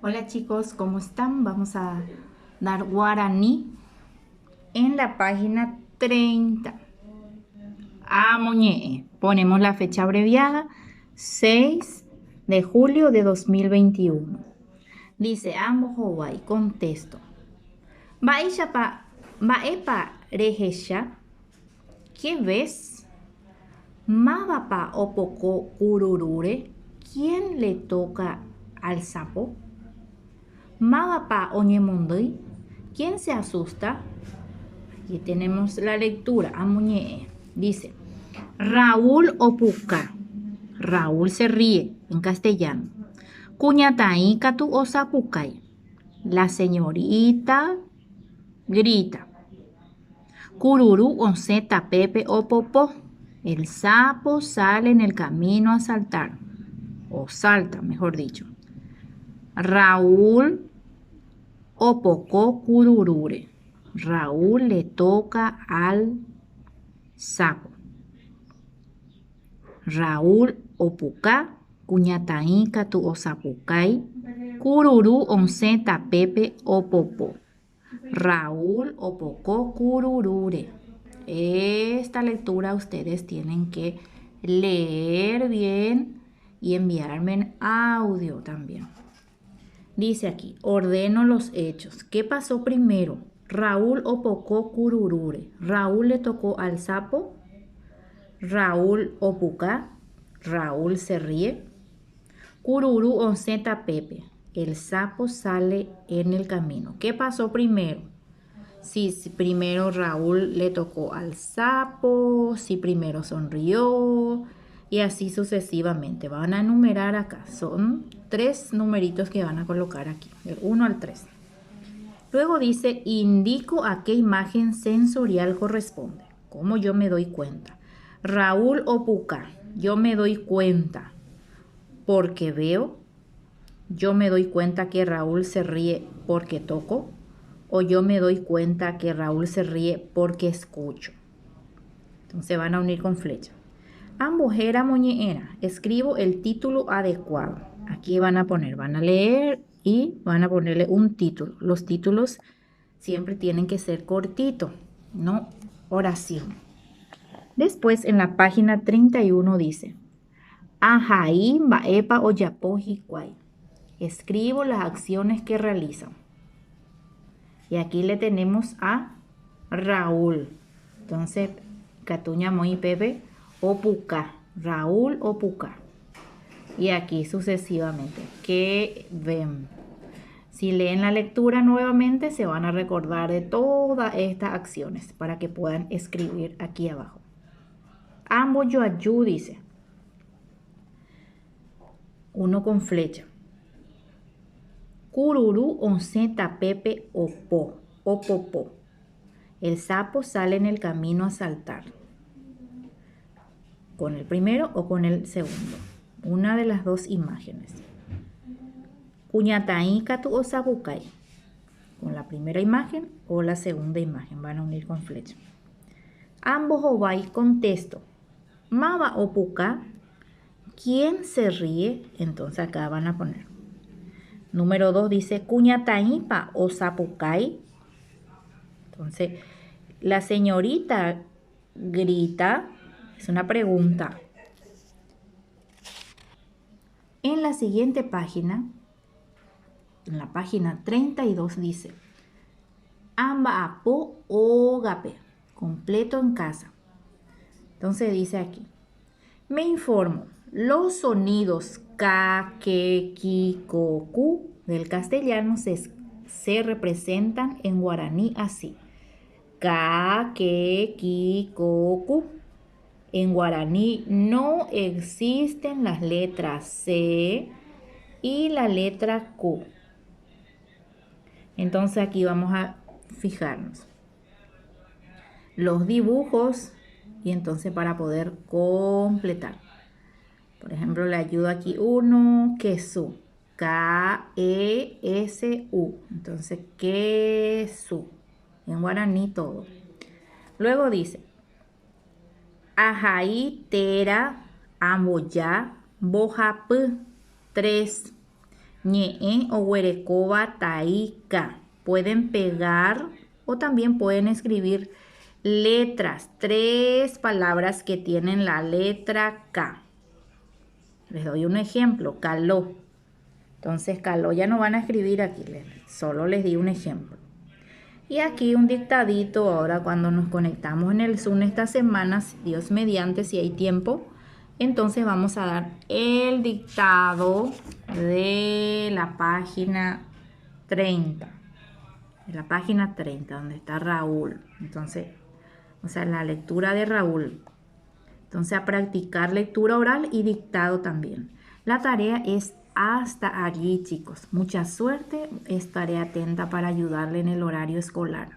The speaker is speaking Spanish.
Hola chicos, ¿cómo están? Vamos a dar guaraní en la página 30. Amoñe. Ponemos la fecha abreviada 6 de julio de 2021. Dice Ambohowai, contesto. Baepa rejesha, ¿qué ves? Mabapa opoko kururure, ¿quién le toca al sapo? Mabapa oñemondui, ¿quién se asusta? Aquí tenemos la lectura. Amuñe dice Raúl Opuca. Raúl se ríe en castellano. Cuñataí catu osapucay. La señorita grita. Cururú onzeta pepe o popó. El sapo sale en el camino a saltar. O salta, mejor dicho. Raúl opocó cururure. Raúl le toca al sapo. Raúl opuca, cuñataí catu osapucay, cururú onzeta pepe opopo. Raúl opocó cururure. Esta lectura ustedes tienen que leer bien y enviarme en audio también. Dice aquí, ordeno los hechos. ¿Qué pasó primero? Raúl opocó cururure. Raúl le tocó al sapo. Raúl opuca. Raúl se ríe. Cururú onzeta pepe. El sapo sale en el camino. ¿Qué pasó primero? Si primero Raúl le tocó al sapo, si primero sonrió y así sucesivamente. Van a enumerar acá. Son 3 numeritos que van a colocar aquí, del 1 al 3. Luego dice, indico a qué imagen sensorial corresponde. ¿Cómo yo me doy cuenta? Raúl opuca, yo me doy cuenta porque veo. Yo me doy cuenta que Raúl se ríe porque toco. O yo me doy cuenta que Raúl se ríe porque escucho. Entonces van a unir con flecha. Ambojera moñeera. Escribo el título adecuado. Aquí van a poner, van a leer y van a ponerle un título. Los títulos siempre tienen que ser cortitos, no oración. Después en la página 31 dice, Ajaí baepa oyapoji kwai. Escribo las acciones que realizan. Y aquí le tenemos a Raúl. Entonces, Catuña Moy Pepe, Opuca. Raúl Opuca. Y aquí sucesivamente. ¿Qué ven? Si leen la lectura nuevamente, se van a recordar de todas estas acciones para que puedan escribir aquí abajo. Ambos yo ayú, dice. Uno con flecha. Cururú onzeta pepe opo. Opopo. El sapo sale en el camino a saltar. ¿Con el primero o con el segundo? Una de las dos imágenes. Cuñataí catu osabucay. Con la primera imagen o la segunda imagen. Van a unir con flecha. Ambos ovay contesto. Maba opuca. ¿Quién se ríe? Entonces acá van a poner. Número 2 dice cuñataí pa osapucay. Entonces, la señorita grita, es una pregunta. En la siguiente página, en la página 32 dice, amba apo ogape, completo en casa. Entonces dice aquí, me informo, los sonidos ka, ke, ki, ko, ku del castellano se representan en guaraní así. Ka, ke, ki, ko, ku. En guaraní no existen las letras C y la letra Q. Entonces aquí vamos a fijarnos los dibujos y entonces para poder completar. Por ejemplo, le ayuda aquí uno, quesu. K-E-S-U. Entonces, quesu. En guaraní todo. Luego dice, Ajaí, Tera, Amboyá, Bojapı, 3. ñe'e o huerecoba taika. Pueden pegar o también pueden escribir letras, 3 palabras que tienen la letra K. Les doy un ejemplo, caló. Entonces, caló ya no van a escribir aquí, solo les di un ejemplo. Y aquí un dictadito ahora cuando nos conectamos en el Zoom esta semana, Dios mediante, si hay tiempo. Entonces vamos a dar el dictado de la página 30. De la página 30, donde está Raúl. Entonces, o sea, la lectura de Raúl. Entonces, a practicar lectura oral y dictado también. La tarea es hasta allí, chicos. Mucha suerte. Estaré atenta para ayudarle en el horario escolar.